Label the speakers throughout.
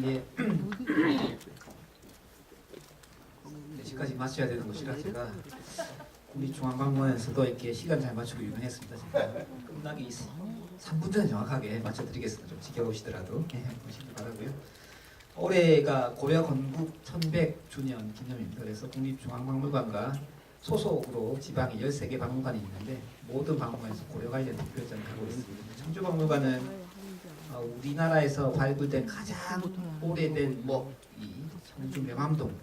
Speaker 1: 예. 4시까지 마쳐야 되는 것이라 제가 국립중앙박물관에서도 이렇게 시간 잘 맞추고 유명했습니다. 제가 끝나기 3분 전에 정확하게 맞춰드리겠습니다. 좀 지켜보시더라도 보시기 바라고요. 올해가 고려 건국 1100주년 기념입니다. 그래서 국립중앙박물관과 소속으로 지방에 13개 박물관이 있는데 모든 박물관에서 고려 관련 특별전을 하고 있습니다. 청주박물관은 우리나라에서 발굴된 가장 오래된 이 청주 명암동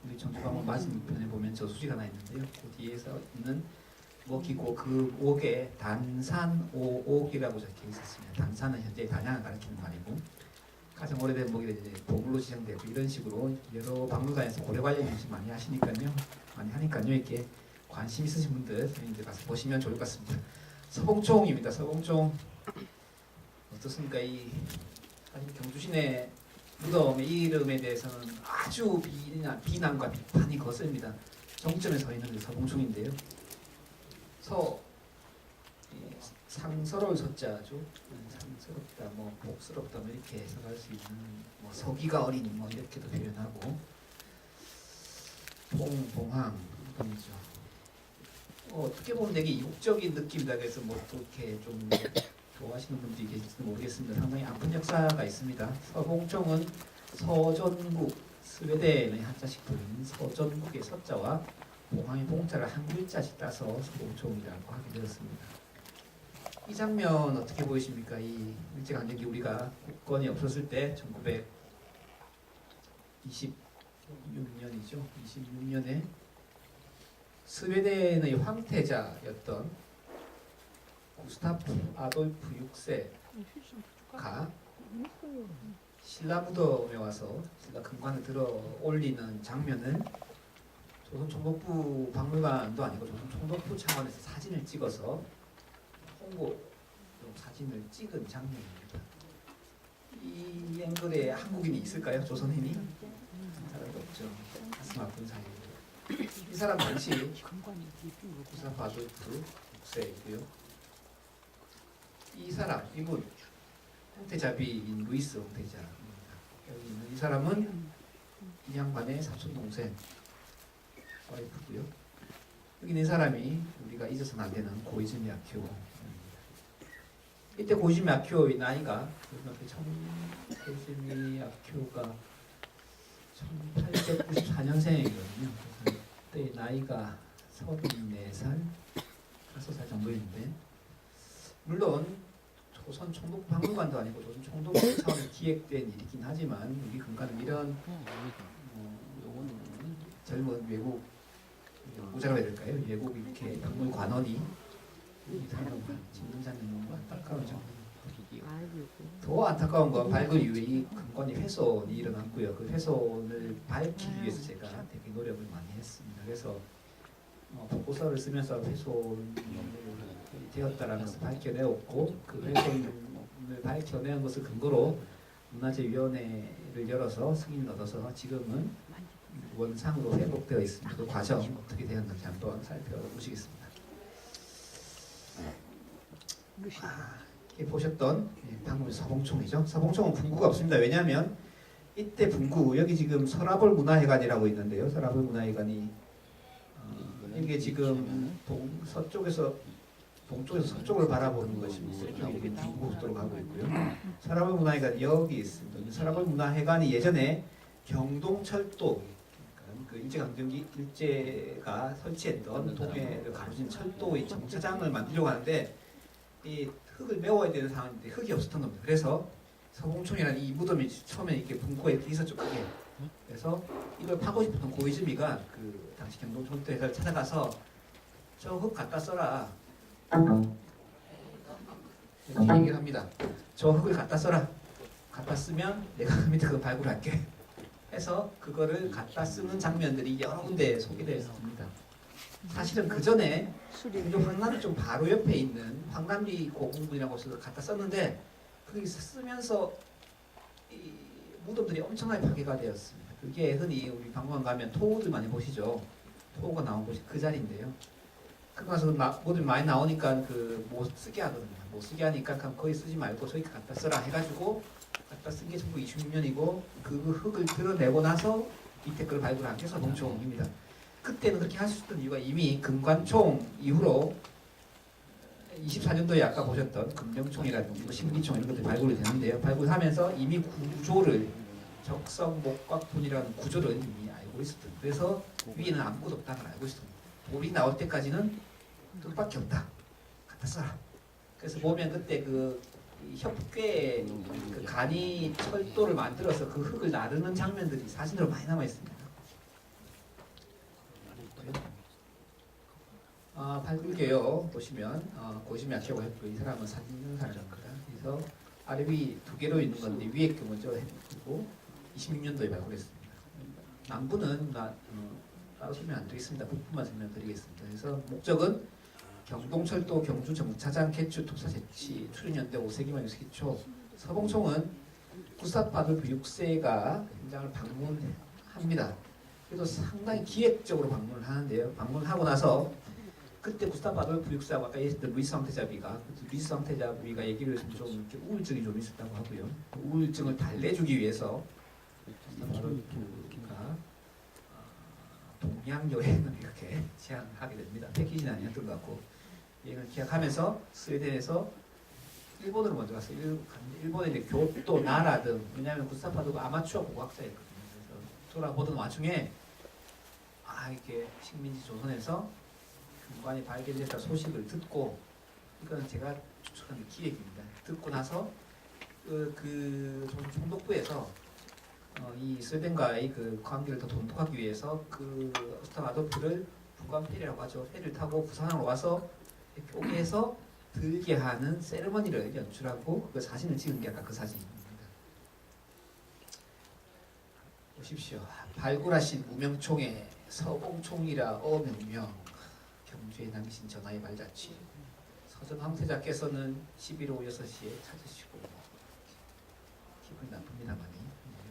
Speaker 1: 우리 청주박물관 맞은편에 보면 저수지가 하나 있는데요. 그 뒤에서 있는 목이고 그 옥에 단산오옥이라고 적혀 있었습니다. 단산은 현재 단양을 가리키는 말이고 가장 오래된 목이 이제 보물로 지정되고 이런 식으로 여러 박물관에서 고려 관련 연습 많이 하니까요. 이렇게 관심 있으신 분들 이제 가서 보시면 좋을 것 같습니다. 서봉총입니다. 서봉총 어떻습니까? 이 사실 경주신의 무덤의 이름에 대해서는 아주 비난과 비판이 거셉니다. 정점에 서 있는 게 서봉총인데요. 상서로울 서자죠. 상스럽다, 복스럽다, 이렇게 해석할 수 있는 서기가 어린 이렇게도 표현하고 봉황 이죠. 어떻게 보면 되게 이국적인 느낌이다. 그래서 또 이렇게 좀 좋아하시는 분들이 계실지도 모르겠습니다. 상당히 아픈 역사가 있습니다. 서봉총은 서전국, 스웨덴의 한자식 부인 서전국의 서자와 봉황의 봉자를 한 글자씩 따서 서봉총이라고 하게 되었습니다. 이 장면 어떻게 보이십니까? 이 일제강점기 우리가 국권이 없었을 때 1926년이죠. 26년에 스웨덴의 황태자였던 구스타프 아돌프 6세가 신라 무덤에 와서 신라 금관을 들어 올리는 장면은 조선총독부 박물관도 아니고 조선총독부 차원에서 사진을 찍어서 홍보 사진을 찍은 장면입니다. 이 앵글에 한국인이 있을까요? 조선인이? 사람도 없죠. 가슴 아픈 사이에 이 사람 당시 구스타프 아돌프 6세이고요. 이 사람, 이분 황태자비인 루이스 황태자입니다. 여기 있는 이 사람은 이 양반의 사촌 동생 와이프고요. 여기 있는 사람이 우리가 잊어서는 안 되는 고이즈미 아키오. 이때 고이즈미 아키오의 나이가 고이즈미 아키오가 1894년생이거든요. 그때 나이가 34살, 5살 정도였는데 물론 조선 총독부 박물관도 아니고 조선 총독부 차원에서 기획된 일이긴 하지만 우리 금관은 이런 젊은 외국 연구자라고 해야 될까요? 외국 이렇게 박물관원이 이 사람을 짓는 자는 너무 안타까운 점. 더 안타까운 건 발굴 이후에 이 금관이 훼손이 일어났고요. 그 훼손을 밝히기 위해서 제가 되게 노력을 많이 했습니다. 그래서 보고서를 쓰면서 훼손이 되었다라는 것을 밝혀내었고 그 훼손을 밝혀낸 것을 근거로 문화재위원회를 열어서 승인을 얻어서 지금은 원상으로 회복되어 있습니다. 그 과정 어떻게 되었는지 한번 살펴보시겠습니다. 이렇게 보셨던 방금 서봉총이죠. 서봉총은 분구가 없습니다. 왜냐하면 이때 분구 여기 지금 서라벌 문화회관이라고 있는데요. 서라벌 문화회관이 이게 지금 서쪽에서 동쪽에서 서쪽을 바라보는 것입니다. 이렇게 중국도로 가고 있고요. 서라벌 문화회관이 여기 있습니다. 서라벌 문화회관이 예전에 경동철도 그 일제강점기 일제가 설치했던 동해를 가로진 철도의 정차장을 만들려고 하는데 이 흙을 메워야 되는 상황인데 흙이 없었던 겁니다. 그래서 서봉총이라는 이 무덤이 처음에 이렇게 분포에 있었죠. 크게. 그래서 이걸 파고 싶었던 고이즈미가 그 당시 경동철도에서 찾아가서 저 흙 갖다 써라. 이렇게 얘기를 합니다. 저 흙을 갖다 써라. 갖다 쓰면 내가 그 밑에 그거 발굴할게. 해서 그거를 갖다 쓰는 장면들이 여러 군데 소개되어 있습니다. 사실은 그 전에 황남리 좀 바로 옆에 있는 황남리 고궁분이라고 해서 갖다 썼는데 그게 쓰면서 이 무덤들이 엄청나게 파괴가 되었습니다. 그게 흔히 우리 박물관 가면 토우들 많이 보시죠. 토우가 나온 곳이 그 자리인데요. 그러고 나서 뭐들 많이 나오니까 그 못 쓰게 하거든요. 못 쓰게 하니까 그냥 거기 쓰지 말고 저기 갖다 써라 해가지고 갖다 쓴 게 1926년이고 그 흙을 드러내고 나서 밑에 걸 발굴한 게 서봉총입니다. 그때는 그렇게 할 수 있었던 이유가 이미 금관총 이후로 24년도에 아까 보셨던 금명총이라든지 신기총 이런 것들이 발굴이 되는데요. 발굴하면서 이미 구조를 적성 목각분이라는 구조를 이미 알고 있었던. 그래서 위에는 아무것도 없다는 걸 알고 있었던. 돌이 나올 때까지는 그것밖에 없다. 갖다 써라. 그래서 보면 그때 그 협궤 그 간이 철도를 만들어서 그 흙을 나르는 장면들이 사진으로 많이 남아 있습니다. 발굴개요 보시면 고심이 약해고 했고 이 사람은 사진 있는 사람입니다. 그래서 아래 위 두 개로 있는 건데 위에 거 먼저 해두고 26년도에 발굴했습니다. 남부는 따로 설명 안 드리겠습니다. 북부만 설명드리겠습니다. 그래서 목적은 경동철도 경주 정차장 개추 토사 제치 출연연대 5세기만 6세기초 서봉총은 구스타프 아돌프 6세가 현장을 방문합니다. 그래서 상당히 기획적으로 방문을 하는데요. 방문하고 나서 그때 구스타프 아돌프 6세하고 아까 얘기했던 루이스 황태자비가 얘기를 했으면 좀 이렇게 우울증이 좀 있었다고 하고요. 그 우울증을 달래주기 위해서 구스타프 아돌프가 동양 여행을 이렇게 제안하게 됩니다. 패키지는 아니었던 것 같고 여행을 기약하면서 스웨덴에서 일본으로 먼저 갔어요. 일본의 이제 교토, 나라 등 왜냐하면 구스타프 아돌프가 아마추어 고고학자였거든요. 그래서 돌아보던 와중에 이렇게 식민지 조선에서 금관이 발견됐다 소식을 듣고 이건 제가 추천하는 기획입니다. 듣고 나서 그 총독부에서 이 스웨덴과의 그 관계를 더 돈독하기 위해서 그 구스타프 아돌프를 북한 페리라고 하죠. 페리를 타고 부산으로 와서 이렇게 오게 해서 들게 하는 세레머니를 연출하고 그 사진을 찍은 게 아까 그 사진입니다. 보십시오. 발굴하신 무명총에 서봉총이라 어명명 경주에 남기신 전하의 발자취 서전 황태자께서는 11호 6시에 찾으시고 기분이 나쁩니다만이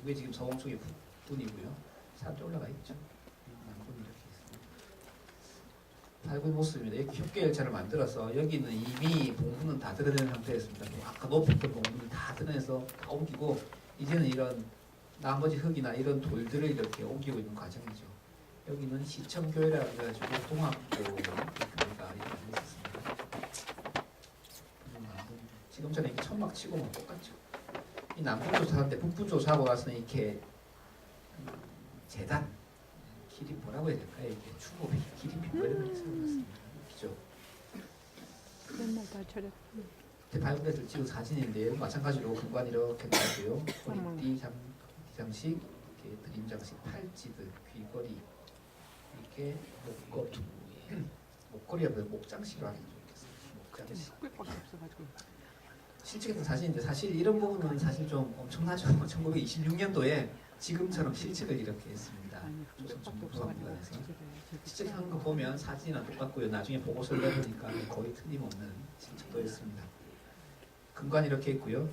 Speaker 1: 이게 지금 서봉총의 북분이고요. 사람도 올라가 있죠. 남분이 이렇게 있습니다. 발굴 모습입니다. 이렇게 협계열차를 만들어서 여기는 이미 봉분은 다 드러낸 상태였습니다. 아까 높였던 봉분을 다 드러내서 다 옮기고 이제는 이런 나머지 흙이나 이런 돌들을 이렇게 옮기고 있는 과정이죠. 여기는 시청교회라고 해가지고 동학교 교회가 이렇게 있었습니다. 지금처럼 이렇게 천막 치고 뭐 똑같죠. 이 남부 조사하는데 북부 조사하고 나서는 이렇게 재단 길이 뭐라고 해야 될까요? 이렇게 추모 길이 빈거리를 세워놨습니다. 그죠?
Speaker 2: 맨날 다 저래.
Speaker 1: 그때 발굴해서 찍은 사진인데요. 마찬가지로 금관 이렇게 나오고요. 머리띠 장식, 이렇게 드림 장식, 팔찌들, 귀걸이, 이렇게 목걸이하고 목장식으로 하는 게 좋겠어요. 목장식.
Speaker 2: 흑백밖에 없어가지고.
Speaker 1: 실제 같은 사진인데 사실 이런 부분은 사실 좀 엄청나죠. 1926년도에 지금처럼 실책을 이렇게 했습니다. 조선정보소방관에서 실책한 거 보면 사진이나 똑같고요. 나중에 보고서를 내보니까 거의 틀림없는 실책도였습니다. 금관 이렇게 있고요.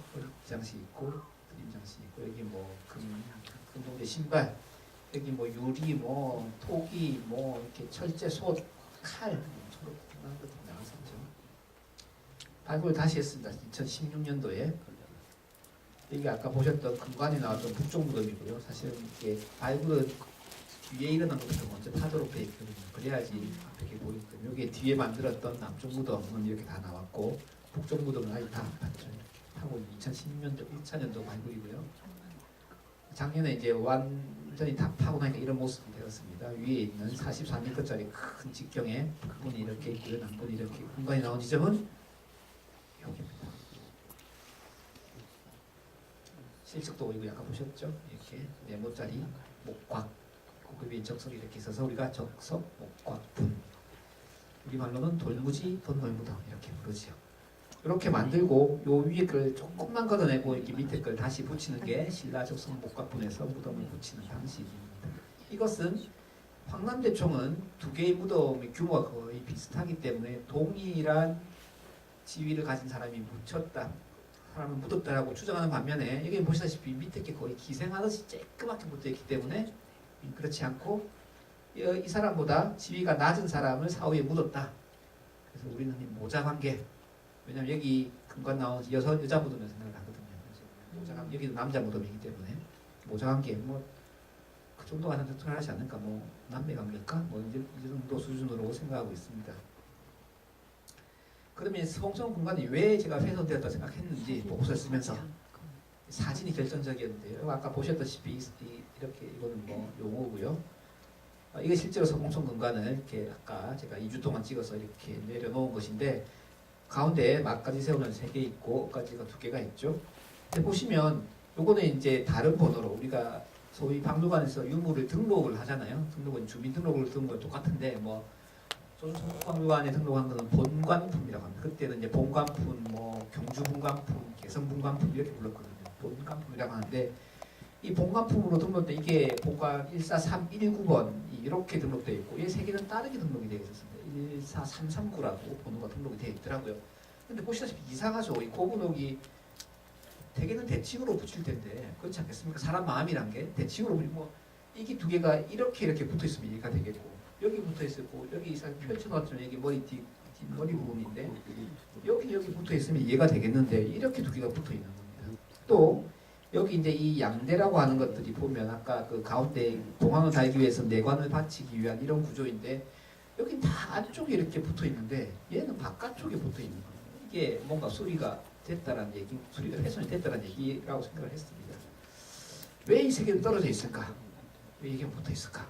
Speaker 1: 장식 있고 드림 장식 있고 여기 뭐 금동대 신발 여기 뭐 유리 뭐 토기 뭐 이렇게 철제 솥 칼 엄청난 것들 나왔었죠. 발굴 다시 했습니다. 2016년도에 여기 아까 보셨던 금관이 나왔던 북쪽 무덤이고요. 사실은 이게 발굴은 뒤에 일어난 것부터 먼저 타도록 돼 있거든요. 그래야지 앞에 보이거든요. 여기 뒤에 만들었던 남쪽 무덤은 이렇게 다 나왔고 북쪽 무덤은 아직 다 안 봤죠. 하고 2016년도 1차년도 발굴이고요. 작년에 이제 완전히 다 파고 나니까 이런 모습이 되었습니다. 위에 있는 44m짜리 큰 직경에 북분이 이렇게 있고요. 남분이 이렇게 공간이 나온 지점은 여기입니다. 실측도 보이고 약간 보셨죠? 이렇게 네모짜리 목곽 고급인 적석이 이렇게 있어서 우리가 적석 목곽분 우리말로는 돌무지 돈놀무덤 이렇게 부르지요. 이렇게 만들고 요 위에 걸 조금만 걷어내고 이렇게 밑에 걸 다시 붙이는 게 신라 적석 목곽분에서 무덤을 붙이는 방식입니다. 이것은 황남대총은 두 개의 무덤의 규모가 거의 비슷하기 때문에 동일한 지위를 가진 사람이 묻혔다, 사람을 묻었다라고 추정하는 반면에 여기 보시다시피 밑에 게 거의 기생하듯이 쬐끄맣게 묻어있기 때문에 그렇지 않고 이 사람보다 지위가 낮은 사람을 사후에 묻었다 그래서 우리는 이 모자 관계, 왜냐면 여기 근관 나온 여자 무덤을 생각을 하거든요. 그래서 모자 관계, 여기도 남자 무덤이기 때문에 모자 관계 뭐 그 정도가 특별하지 않을까, 뭐 남매 관계일까, 뭐 이 정도 수준으로 생각하고 있습니다. 그러면 성전 공간이 왜 제가 훼손되었다 생각했는지 보고서를 쓰면서 사진이 결정적이었는데요. 아까 보셨다시피 이렇게 이거는 뭐 용어고요. 이게 실제로 성공천 공간을 이렇게 아까 제가 2주 동안 찍어서 이렇게 내려놓은 것인데 가운데 막까지 세우는 3개 있고 끝까지가 2개가 있죠. 근데 보시면 요거는 이제 다른 번호로 우리가 소위 박물관에서 유물을 등록을 하잖아요. 등록은 주민등록을 등록은 똑같은데 뭐 조선박물관에 등록한 거는 본관품이라고 합니다. 그때는 이제 본관품, 뭐 경주분관품, 개성분관품 이렇게 불렀거든요. 본관품이라고 하는데 이 본관품으로 등록된 이게 본관 14319번 이렇게 등록되어 있고 이 3개는 다르게 등록이 되어 있었습니다. 14339라고 번호가 등록이 되어 있더라고요. 근데 보시다시피 이상하죠. 이 고분옥이 대개는 대칭으로 붙일 텐데 그렇지 않겠습니까? 사람 마음이란 게 대칭으로 뭐 이게 2개가 이렇게 붙어 있으면 이해가 되겠고 여기 붙어 있었고 여기 이상 펼쳐놨지만 여기 머리 뒷머리 부분인데 여기 붙어 있으면 이해가 되겠는데 이렇게 2개가 붙어 있는 겁니다. 또 여기 이제 이 양대라고 하는 것들이 보면 아까 그 가운데 봉황을 달기 위해서 내관을 받치기 위한 이런 구조인데 여기 다 안쪽에 이렇게 붙어 있는데 얘는 바깥쪽에 붙어 있는 거예요. 이게 뭔가 수리가 됐다라는 얘기, 수리가 훼손이 됐다라는 얘기라고 생각을 했습니다. 왜 이 3개는 떨어져 있을까? 왜 이게 붙어 있을까?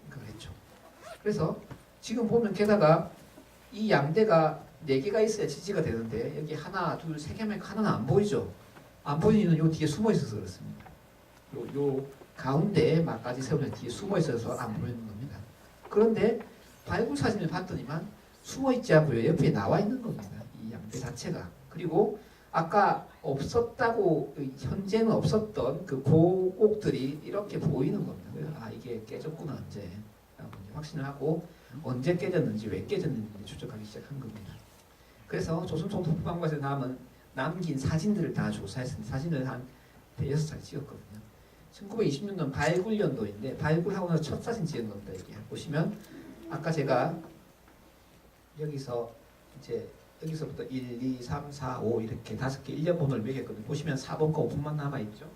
Speaker 1: 생각을 했죠. 그래서 지금 보면 게다가 이 양대가 4개가 있어야 지지가 되는데 여기 하나, 둘, 3개면 하나는 안 보이죠. 안 보이는 요 뒤에 숨어 있어서 그렇습니다. 요 가운데 막까지 세우는 뒤에 숨어 있어서 안 보이는 겁니다. 그런데 발굴 사진을 봤더니만 숨어 있지 않고요. 옆에 나와 있는 겁니다. 이 양대 자체가. 그리고 아까 없었다고 현재는 없었던 그 고옥들이 이렇게 보이는 겁니다. 그래서 아 이게 깨졌구나 언제 라고 확신을 하고 언제 깨졌는지 왜 깨졌는지 추적하기 시작한 겁니다. 그래서 조선총독부관과에서 남긴 사진들을 다 조사했습니다. 사진을 한 6차례 찍었거든요. 1920년도는 발굴연도인데 발굴하고 나서 첫 사진 찍은 겁니다. 이게 보시면 아까 제가 여기서 이제 여기서부터 1, 2, 3, 4, 5 이렇게 5개 일련번호를 매겼거든요. 보시면 4번과 5번만 남아있죠.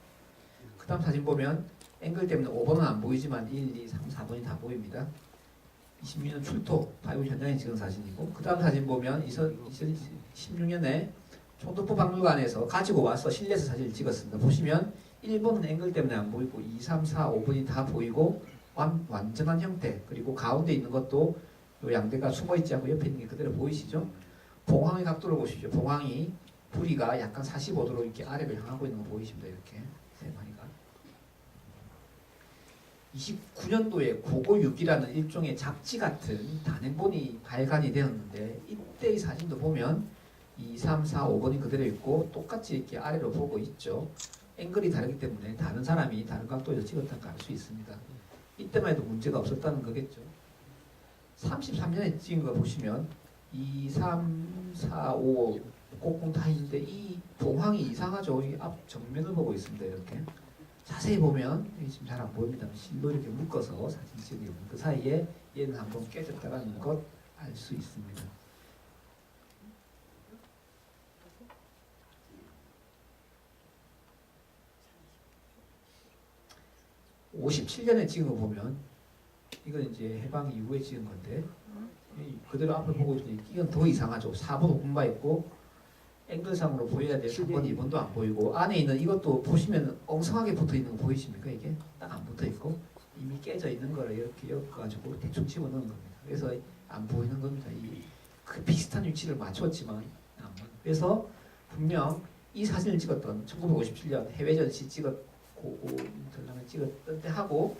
Speaker 1: 그 다음 사진 보면 앵글 때문에 5번은 안 보이지만 1, 2, 3, 4번이 다 보입니다. 26년 출토 발굴 현장에 찍은 사진이고 그 다음 사진 보면 2016년에 총독부 박물관에서 가지고 와서 실내에서 사진을 찍었습니다. 보시면 1번은 앵글 때문에 안 보이고 2, 3, 4, 5번이 다 보이고 완전한 형태 그리고 가운데 있는 것도 요 양대가 숨어있지 않고 옆에 있는 게 그대로 보이시죠? 봉황의 각도를 보십시오. 봉황이 부리가 약간 45도로 이렇게 아래로 향하고 있는 거 보이십니다. 이렇게 세 마리가 29년도에 고고6이라는 일종의 잡지 같은 단행본이 발간이 되었는데 이때의 사진도 보면 2, 3, 4, 5번이 그대로 있고 똑같이 이렇게 아래로 보고 있죠. 앵글이 다르기 때문에 다른 사람이 다른 각도에서 찍었다는 걸 알 수 있습니다. 이때만 해도 문제가 없었다는 거겠죠. 33년에 찍은 거 보시면 2, 3, 4, 5 꼭꼭 다 있는데 이 봉황이 이상하죠. 이 앞 정면을 보고 있습니다. 이렇게 자세히 보면 지금 잘 안 보입니다. 실로 이렇게 묶어서 사진 찍으면 그 사이에 얘는 한번 깨졌다라는 것 알 수 있습니다. 57년에 찍은 거 보면 이건 이제 해방 이후에 찍은 건데 그대로 앞을 보고 있으니 이건 더 이상하죠. 4번 5분만 있고 앵글상으로 보여야 될 3번 2번도 안 보이고 안에 있는 이것도 보시면 엉성하게 붙어 있는 거 보이십니까? 이게 딱 안 붙어 있고 이미 깨져 있는 거를 이렇게 엮어가지고 대충 집어넣은 겁니다. 그래서 안 보이는 겁니다. 그 비슷한 위치를 맞췄지만 안 보여요. 그래서 분명 이 사진을 찍었던 1957년 해외 전시 찍었고 전람회 찍었던 때 하고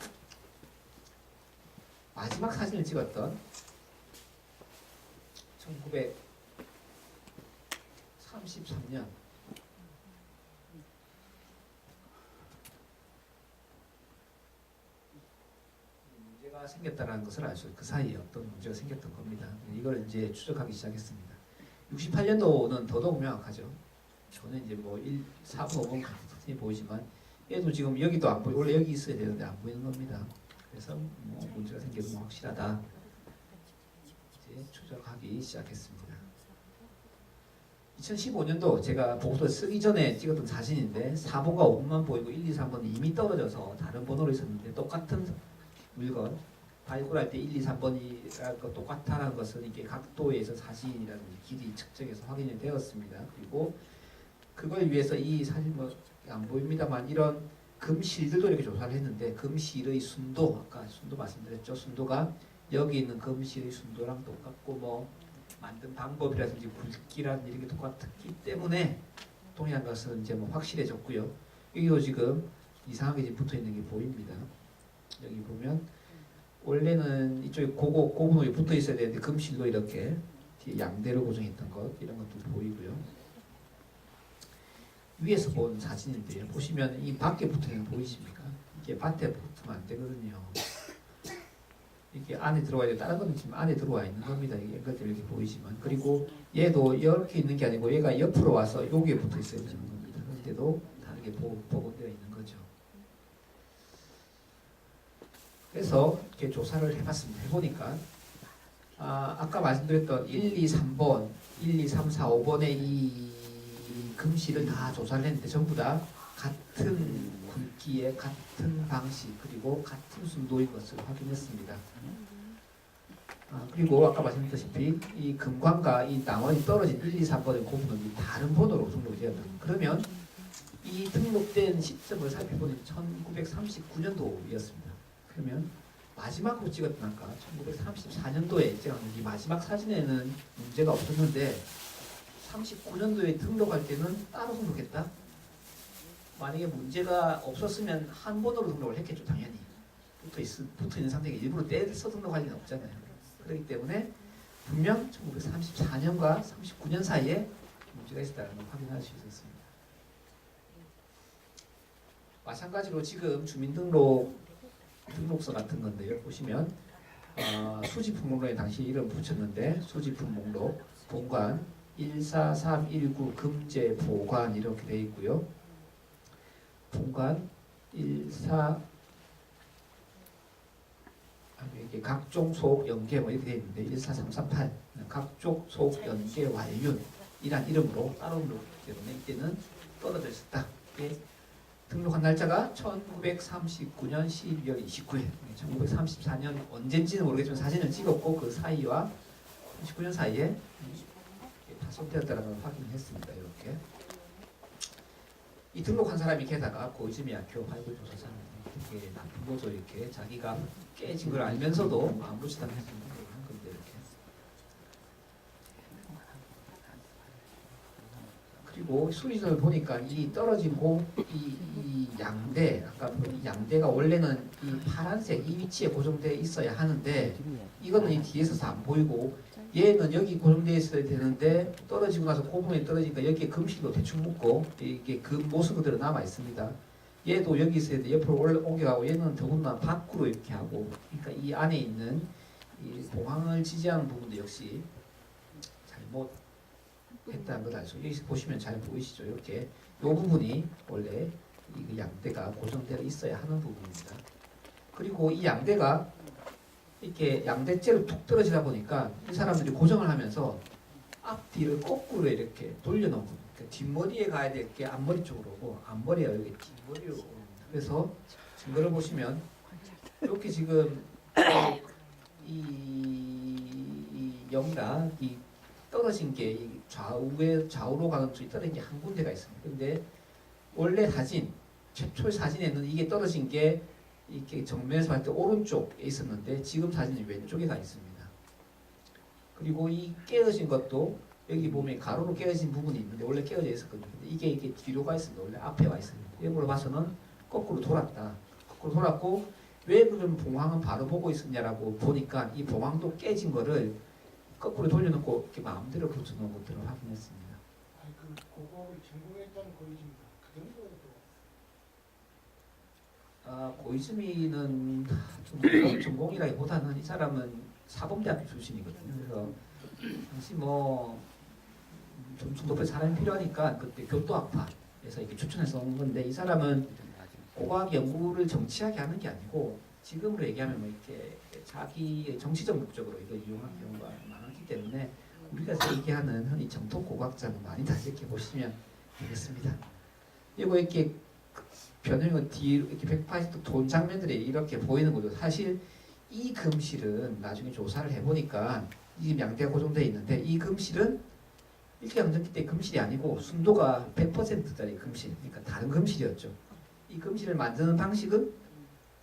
Speaker 1: 마지막 사진을 찍었던 1933년 문제가 생겼다는 것을 알 수 있어요. 그 사이에 어떤 문제가 생겼던 겁니다. 이걸 이제 추적하기 시작했습니다. 68년도는 더더욱 명확하죠. 저는 이제 뭐 4분 5분 같이 보이지만 얘도 지금 여기도 안 보이 원래 여기 있어야 되는데 안 보이는 겁니다. 그래서 뭐 문제가 생기는 건 확실하다. 이제 추적하기 시작했습니다. 2015년도 제가 보고서 쓰기 전에 찍었던 사진인데 4번과 5번만 보이고 1, 2, 3번은 이미 떨어져서 다른 번호로 있었는데 똑같은 물건 발굴할 때 1, 2, 3번이랑 똑같다는 것은 이게 각도에서 사진이라든지 길이 측정해서 확인이 되었습니다. 그리고 그걸 위해서 이 사진 뭐 안 보입니다만 이런 금실들도 이렇게 조사를 했는데 금실의 순도 아까 순도 말씀드렸죠. 순도가 여기 있는 금실의 순도랑 똑같고 뭐 만든 방법이라든지 굵기라든지 이런 게 똑같기 때문에 동일한 것은 이제 뭐 확실해졌고요. 여기도 지금 이상하게 지금 붙어 있는 게 보입니다. 여기 보면 원래는 이쪽에 고분호에 붙어 있어야 되는데 금실도 이렇게 뒤에 양대로 고정했던 것 이런 것도 보이고요. 위에서 본 사진인데요. 보시면 이 밖에 붙어 있는 거 보이십니까? 이게 밭에 붙으면 안 되거든요. 이게 안에 들어와야 돼. 다른 건 지금 안에 들어와 있는 겁니다. 이게 것들 이렇게 보이지만 그리고 얘도 이렇게 있는 게 아니고 얘가 옆으로 와서 여기에 붙어 있어야 되는 겁니다. 그런데도 다르게 복원되어 있는 거죠. 그래서 이렇게 조사를 해봤습니다. 해보니까 아까 말씀드렸던 1, 2, 3번, 1, 2, 3, 4, 5번의 이 금실을 다 조사를 했는데 전부 다 같은 굵기에 같은 방식 그리고 같은 순도인 것을 확인했습니다. 그리고 아까 말씀드렸다시피 이 금관과 이 나머지 떨어진 1, 2, 3번의 고분은 다른 번호로 등록이 되었다. 그러면 이 등록된 시점을 살펴보니 1939년도였습니다. 그러면 마지막으로 찍었던 아까 1934년도에 찍었는 이 마지막 사진에는 문제가 없었는데 39년도에 등록할 때는 따로 등록했다? 만약에 문제가 없었으면 한 번으로 등록을 했겠죠. 당연히 붙어 있는 상태에 일부러 떼서 등록할 리는 없잖아요. 그렇기 때문에 분명 1934년과 39년 사이에 문제가 있었다는 걸 확인할 수 있었습니다. 마찬가지로 지금 등록서 같은 건데요. 보시면 수집품 목록에 당시 이름 붙였는데 수집품 목록 본관 14319 금제 보관 이렇게 되어 있고요. 본관 14 이게 각종 속 연계 뭐 이렇게 되어 있는데 14338 각종 속 연계 완륜 이란 이름으로 따로 등록했기 때문에 이때는 떨어져 있었다. 등록한 날짜가 1939년 12월 29일 1934년 언젠지는 모르겠지만 사진을 찍었고 그 사이와 19년 사이에 파손되었다는 걸 확인했습니다. 이렇게 이 등록한 사람이 게다가 고이즈미야쿄 발굴조사상 되게 나쁜 거죠. 이렇게 자기가 깨진 걸 알면서도 아무렇지도 않게 한 건데 이렇게. 그리고 수리전을 보니까 이 떨어진 이 양대 아까 이 양대가 원래는 이 파란색 이 위치에 고정되어 있어야 하는데 이거는 이 뒤에서 안 보이고 얘는 여기 고정되어 있어야 되는데 떨어지고 나서 고분에 떨어지니까 여기에 금실도 대충 묶고 이게 금 모습 그대로 남아 있습니다. 얘도 여기 있어야 돼. 옆으로 옮겨가고 얘는 더군다나 밖으로 이렇게 하고 그러니까 이 안에 있는 이 봉황을 지지하는 부분도 역시 잘못했다는 걸 알 수 있어요. 여기 보시면 잘 보이시죠? 이렇게 이 부분이 원래 이 양대가 고정되어 있어야 하는 부분입니다. 그리고 이 양대가 이렇게 양대째로 툭 떨어지다 보니까 이 사람들이 고정을 하면서 앞뒤를 거꾸로 이렇게 돌려놓은 겁니다. 그러니까 뒷머리에 가야 될 게 앞머리 쪽으로 오고 앞머리가 여기 뒷머리로 오고 그래서 증거를 보시면 이렇게 지금 이 영락 이 떨어진 게 좌우로 가는 쪽이 떨어진 게 한 군데가 있습니다. 근데 원래 사진 최초의 사진에는 이게 떨어진 게 이렇게 정면에서 봤을 때 오른쪽에 있었는데 지금 사진은 왼쪽에 가 있습니다. 그리고 이 깨어진 것도 여기 보면 가로로 깨어진 부분이 있는데 원래 깨어져 있었거든요. 근데 이게 뒤로 가 있습니다. 원래 앞에 와 있습니다. 이걸로 봐서는 거꾸로 돌았다. 거꾸로 돌았고 왜 그럼 봉황은 바로 보고 있었냐라고 보니까 이 봉황도 깨진 거를 거꾸로 돌려놓고 이렇게 마음대로 붙여놓은 것들을 확인했습니다.
Speaker 3: 그거 전공했다는 고이즈입니다. 그 정도로
Speaker 1: 고이즈미는 전공이라기보다는 이 사람은 사범대학교 출신이거든요. 그래서 당시 좀 높은 사람이 필요하니까 그때 교토학파에서 이렇게 추천해서 온 건데 이 사람은 고고학 연구를 정치하게 하는 게 아니고 지금으로 얘기하면 이렇게 자기의 정치적 목적으로 이걸 이용하는 경우가 많았기 있기 때문에 우리가 얘기하는 흔히 정통 고고학자는 많이 다르게 보시면 되겠습니다. 그리고 이렇게 변형은 뒤로 이렇게 180도 돈 장면들이 이렇게 보이는 거죠. 사실 이 금실은 나중에 조사를 해보니까 이 양대가 고정되어 있는데 이 금실은 일제강점기 때 금실이 아니고 순도가 100%짜리 금실, 그러니까 다른 금실이었죠. 이 금실을 만드는 방식은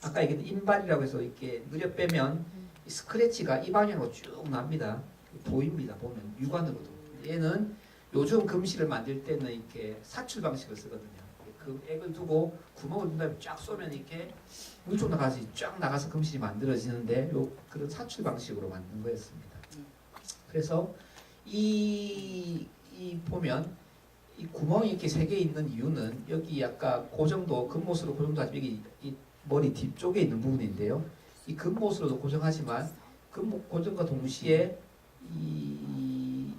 Speaker 1: 아까 얘기했던 인발이라고 해서 이렇게 느려 빼면 이 스크래치가 이 방향으로 쭉 납니다. 보입니다. 보면 육안으로도. 얘는 요즘 금실을 만들 때는 이렇게 사출 방식을 쓰거든요. 그 액을 두고 구멍을 둔 다음에 쫙 쏘면 이렇게 물쪽 나가지 쫙 나가서 금실이 만들어지는데 그런 사출 방식으로 만든 거였습니다. 그래서 이 보면 이 구멍이 이렇게 세 개 있는 이유는 여기 아까 고정도 금못으로 고정도 하지만 여기 이 머리 뒤쪽에 있는 부분인데요. 이 금못으로도 고정하지만 금못 고정과 동시에 이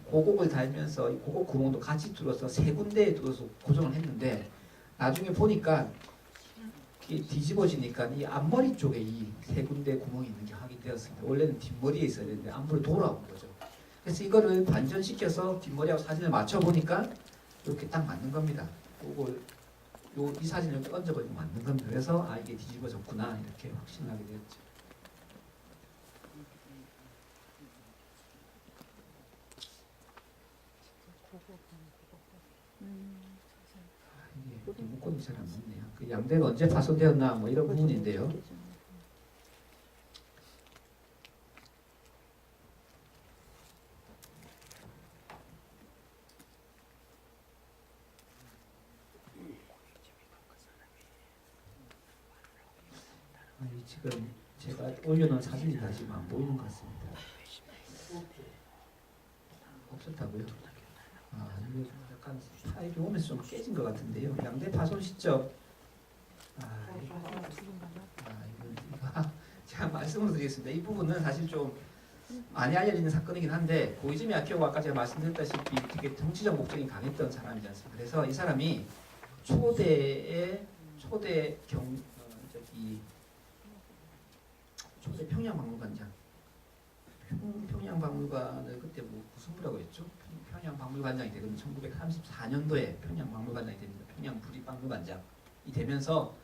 Speaker 1: 고곡을 달면서 이 고곡 구멍도 같이 뚫어서 세 군데에 뚫어서 고정을 했는데 나중에 보니까 이게 뒤집어지니까 이 앞머리 쪽에 이 세 군데 구멍이 있는 게 확인되었습니다. 원래는 뒷머리에 있어야 되는데 앞머리 돌아온 거죠. 그래서 이거를 반전시켜서 뒷머리하고 사진을 맞춰 보니까 이렇게 딱 맞는 겁니다. 이 사진을 이렇게 얹어버리면 맞는 겁니다. 그래서 이게 뒤집어졌구나 이렇게 확신하게 되었죠. 이게 리모컨이 잘 안 맞네요. 그 양대가 언제 파손되었나 뭐 이런 부분인데요. 지금 제가 올려놓은 사진이 다시 안 보이는 것 같습니다. 없었다고요? 이거 약간 파일이 오면서 좀 깨진 것 같은데요. 양대 파손 시점. 이거 제가 말씀을 드리겠습니다. 이 부분은 사실 좀 많이 알려지는 사건이긴 한데 고이즈미 아키오가 아까 제가 말씀드렸다시피 되게 정치적 목적이 강했던 사람이지 않습니까? 그래서 이 사람이 초대 평양박물관장 평양박물관을 그때 무슨 부라고 했죠? 평양박물관장이 되거든요. 1934년도에 평양박물관장이 됩니다. 평양부립박물관장이 되면서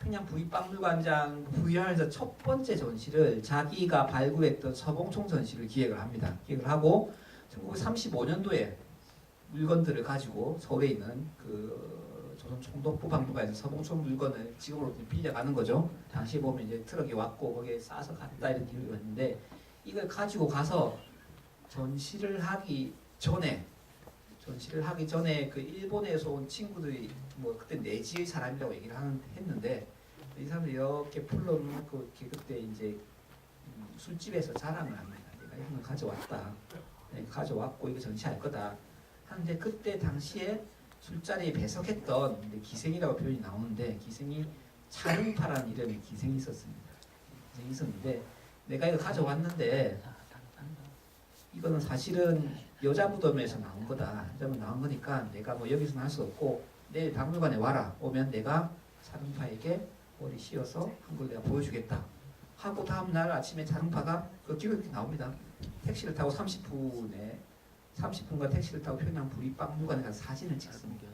Speaker 1: 평양부립박물관장 부여하면서 첫 번째 전시를 자기가 발굴했던 서봉총 전시를 기획을 합니다. 기획을 하고 1935년도에 물건들을 가지고 서울에 있는 조선 총독부 박물관에서 서봉총 물건을 지금으로 빌려가는 거죠. 당시에 보면 이제 트럭이 왔고 거기에 싸서 갔다 이런 기록이 있는데 이걸 가지고 가서 전시를 하기 전에 그 일본에서 온 친구들이 그때 내지의 사람이라고 얘기를 했는데 이 사람들이 이렇게 풀러놓고 이렇게 그때 이제 술집에서 자랑을 합니다. 내가 이걸 가져왔다. 가져왔고 이거 전시할 거다. 하는데 그때 당시에 술자리에 배석했던 기생이라고 표현이 나오는데 기생이 차릉파라는 이름의 기생이 있었습니다. 기생이 있었는데 내가 이거 가져왔는데 이거는 사실은 여자 무덤에서 나온 거다. 여자 무덤 나온 거니까 내가 여기서는 할 수 없고 내일 박물관에 와라. 오면 내가 차릉파에게 머리 씌워서 한 걸 내가 보여주겠다. 하고 다음날 아침에 차릉파가 그 기록이 나옵니다. 택시를 타고 30분간 택시를 타고 평양 부립박물관에 가서 사진을 찍습니다.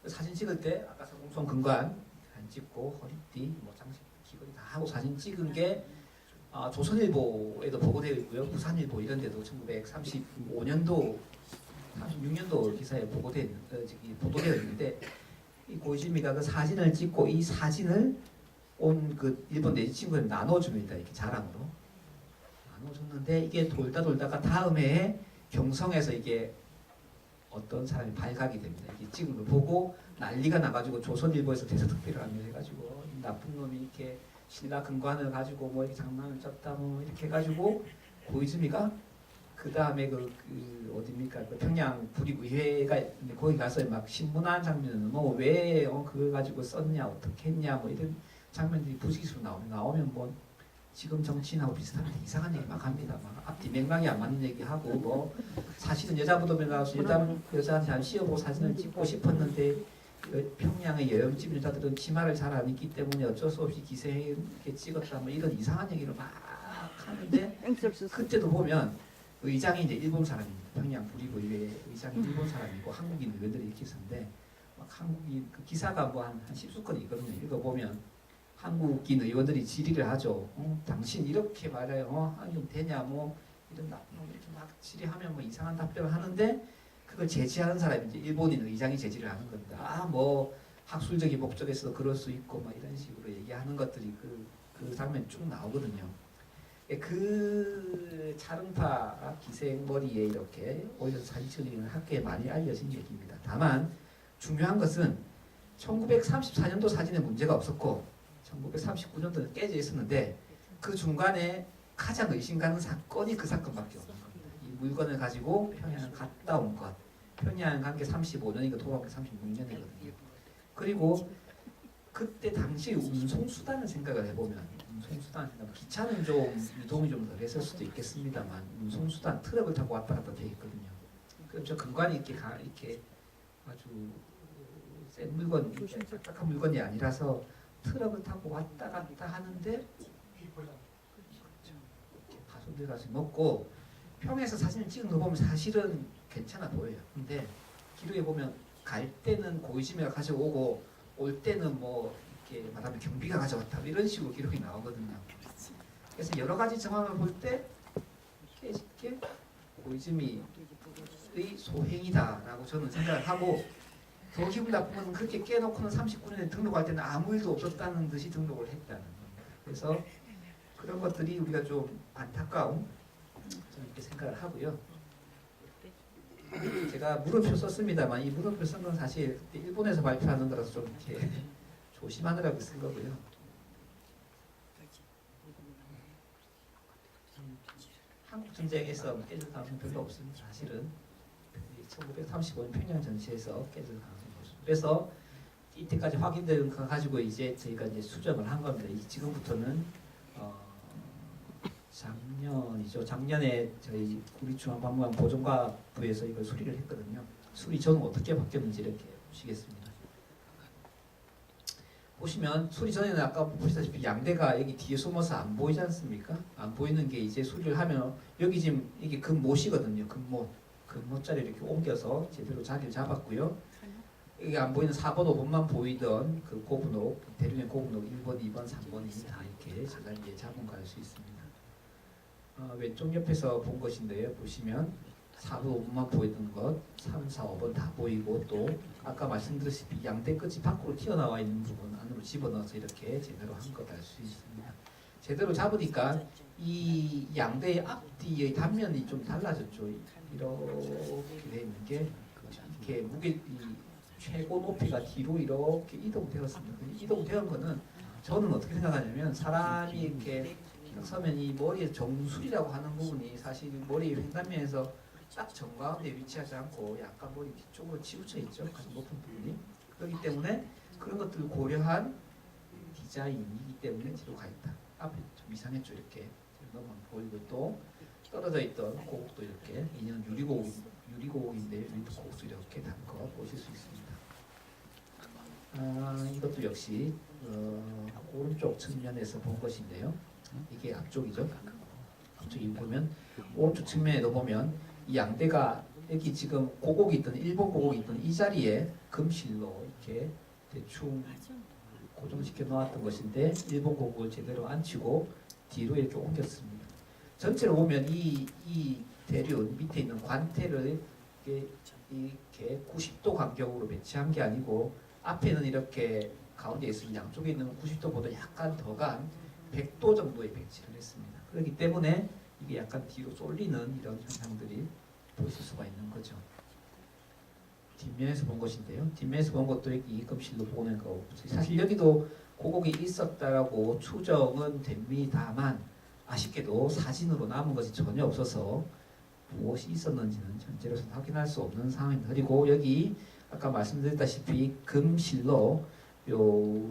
Speaker 1: 그 사진 찍을 때 아까 서봉총 근관 안 찍고 허리띠, 장식, 귀걸이 다 하고 사진 찍은 게 조선일보에도 보고되어 있고요. 부산일보 이런 데도 1935년도, 36년도 기사에 보도되어 있는데 이 고이즈미가 그 사진을 찍고 이 사진을 온 그 일본 내지 친구들 나눠줍니다. 이렇게 자랑으로. 나눠줬는데 이게 돌다가 다음 해에 경성에서 이게 어떤 사람이 발각이 됩니다. 이게 찍은 걸 보고 난리가 나가지고 조선일보에서 대서특필을 해가지고 이 나쁜 놈이 이렇게 신라 근관을 가지고 이렇게 장난을 쳤다 이렇게 해가지고 고이즈미가 그 다음에 어디입니까? 그 평양 부립의회가 있는데 거기 가서 막 신문한 장면은 왜 그걸 가지고 썼냐 어떻게 했냐 이런 장면들이 부지기수로 나오면 지금 정치인하고 비슷한데 이상한 얘기 막 합니다. 막 앞뒤 맥락이 안 맞는 얘기하고 사실은 여자 무덤에 가서 여자한테 안 씌워보고 사진을 찍고 싶었는데 평양의 여염집 여자들은 치마를 잘 안 입기 때문에 어쩔 수 없이 기생에 찍었다 이런 이상한 얘기를 막 하는데
Speaker 2: 앵설수
Speaker 1: 그때도 보면 의장이 이제 일본 사람입니다. 평양 부리고의회 의장이 일본 사람이고 한국인 의원들이 이렇게 있었는데 막 한국인 그 기사가 뭐 한 10수건 있거든요. 읽어보면 한국인 의원들이 질의를 하죠. 당신 이렇게 말해요. 한국 되냐 뭐 이런 나쁜 놈 이렇게 막 질의하면 뭐 이상한 답변을 하는데 그걸 제지하는 사람이 이제 일본인 의장이 제지를 하는 겁니다. 아 뭐 학술적인 목적에서 그럴 수 있고 막 이런 식으로 얘기하는 것들이 그 장면이 쭉 나오거든요. 그 차릉파 기생머리에 이렇게 올려서 사진 찍는 학교에 많이 알려진 얘기입니다. 다만 중요한 것은 1934년도 사진에 문제가 없었고 1939년도는 깨져 있었는데 그 중간에 가장 의심 가는 사건이 그 사건밖에 없는 겁니다. 이 물건을 가지고 평양을 갔다 온 것. 평양 간 게 35년이고 돌아온 게 36년이거든요. 그리고 그때 당시 운송수단을 생각을 해보면 기차는 좀 유동이 좀 덜 했을 수도 있겠습니다만 운송수단 트럭을 타고 왔다 갔다 돼 있거든요. 그럼 저 근관이 이렇게 아주 센 물건, 딱딱한 물건이 아니라서 트럭을 타고 왔다 갔다 하는데 가솔들 가서 먹고 평에서 사진을 찍은 거 보면 사실은 괜찮아 보여요. 근데 기록에 보면 갈 때는 고이즈미가 가져오고 올 때는 뭐 이렇게 말하면 경비가 가져왔다 이런 식으로 기록이 나오거든요. 그래서 여러 가지 정황을 볼 때 깨짓게 고이즈미의 소행이다라고 저는 생각을 하고 더 기분 나쁜 건 그렇게 깨놓고는 39년에 등록할 때는 아무 일도 없었다는 듯이 등록을 했다는 겁니다. 그래서 그런 것들이 우리가 좀 안타까움 저는 이렇게 생각을 하고요. 제가 물음표 썼습니다만 이 물음표 쓴 건 사실 그때 일본에서 발표하는 거라서 좀 이렇게 조심하느라고 쓴 거고요. 한국 전쟁에서 깨질 가능성이 별로 없습니다. 사실은 1935년 평양 전시에서 깨질 가능성이 없습니다. 그래서 이때까지 확인된 거 가지고 이제 저희가 이제 수정을 한 겁니다. 지금부터는 작년이죠. 작년에 저희 우리 중앙박물관 보존과부에서 이걸 수리를 했거든요. 수리 전후 어떻게 바뀌었는지 이렇게 보시겠습니다. 보시면 수리 전에는 아까 보시다시피 양대가 여기 뒤에 숨어서 안 보이지 않습니까? 안 보이는 게 이제 수리를 하면 여기 지금 이게 금못이거든요. 금못자리 이렇게 옮겨서 제대로 자리를 잡았고요. 여기 안 보이는 4번, 5번만 보이던 그 고분옥, 대륜의 고분옥 1번, 2번, 3번이 다 이렇게 제자리에 잡은 거 알 수 있습니다. 왼쪽 옆에서 본 것인데요. 보시면 4번, 5번만 보이던 것, 3, 4, 5번 다 보이고 또 아까 말씀드렸다시피 양대 끝이 밖으로 튀어나와 있는 부분 안으로 집어넣어서 이렇게 제대로 한 것 알 수 있습니다. 제대로 잡으니까 이 양대의 앞뒤의 단면이 좀 달라졌죠. 이렇게 돼 있는 게 이렇게 무게 최고 높이가 뒤로 이렇게 이동되었습니다. 이동되는 거는 저는 어떻게 생각하냐면 사람이 이렇게 서면 이 머리의 정수리라고 하는 부분이 사실 머리 횡단면에서 딱 정가운데 위치하지 않고 약간 머리 뒤쪽으로 치우쳐 있죠. 가장 높은 부분이. 그렇기 때문에 그런 것들을 고려한 디자인이기 때문에 뒤로 가 있다. 앞에 좀 이상했죠. 이렇게 너무 보이고 또 떨어져 있던 고국도 이렇게 인연 유리고국인데 유리도 고국도 이렇게 단 거 보실 수 있습니다. 이것도 역시 오른쪽 측면에서 본 것인데요. 이게 앞쪽이죠. 앞쪽이 보면 오른쪽 측면에도 보면 이 양대가 여기 지금 고곡이 있던 일본 고곡이 있던 이 자리에 금실로 이렇게 대충 고정시켜 놓았던 것인데 일본 고곡을 제대로 안 치고 뒤로 이렇게 옮겼습니다. 전체로 보면 이 대륜 밑에 있는 관태를 이렇게 90도 간격으로 배치한 게 아니고 앞에는 이렇게 가운데 있으면 양쪽에 있는 90도보다 약간 더 간 100도 정도의 배치를 했습니다. 그렇기 때문에 이게 약간 뒤로 쏠리는 이런 현상들이 보실 수가 있는 거죠. 뒷면에서 본 것인데요. 뒷면에서 본 것도 여기 금실로 보는 거고 사실 여기도 고곡이 있었다라고 추정은 됩니다만 아쉽게도 사진으로 남은 것이 전혀 없어서 무엇이 있었는지는 현재로서는 확인할 수 없는 상황입니다. 그리고 여기 아까 말씀드렸다시피 금실로 요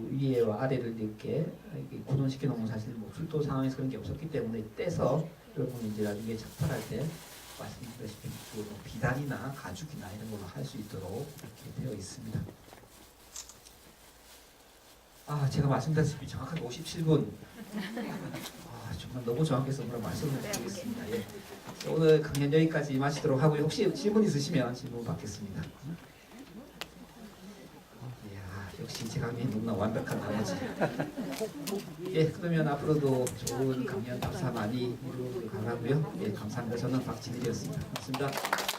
Speaker 1: 위에와 아래를 이렇게 고정시켜 놓은 사실 뭐 출도 상황에서 그런 게 없었기 때문에 떼서 여러분 이제 나중에 작별할 때 말씀드렸다시피 뭐 비단이나 가죽이나 이런 걸로 할 수 있도록 이렇게 되어 있습니다. 제가 말씀드렸다시피 정확하게 57분 정말 너무 정확해서 뭐라 말씀을 드리겠습니다. 예. 오늘 강연 여기까지 마치도록 하고요. 혹시 질문 있으시면 질문 받겠습니다. 이야, 역시 제 강연이 너무나 완벽한 나머지. 예, 그러면 앞으로도 좋은 강연 답사 많이 이루길 바라고요. 예, 감사합니다. 저는 박진일이었습니다. 고맙습니다.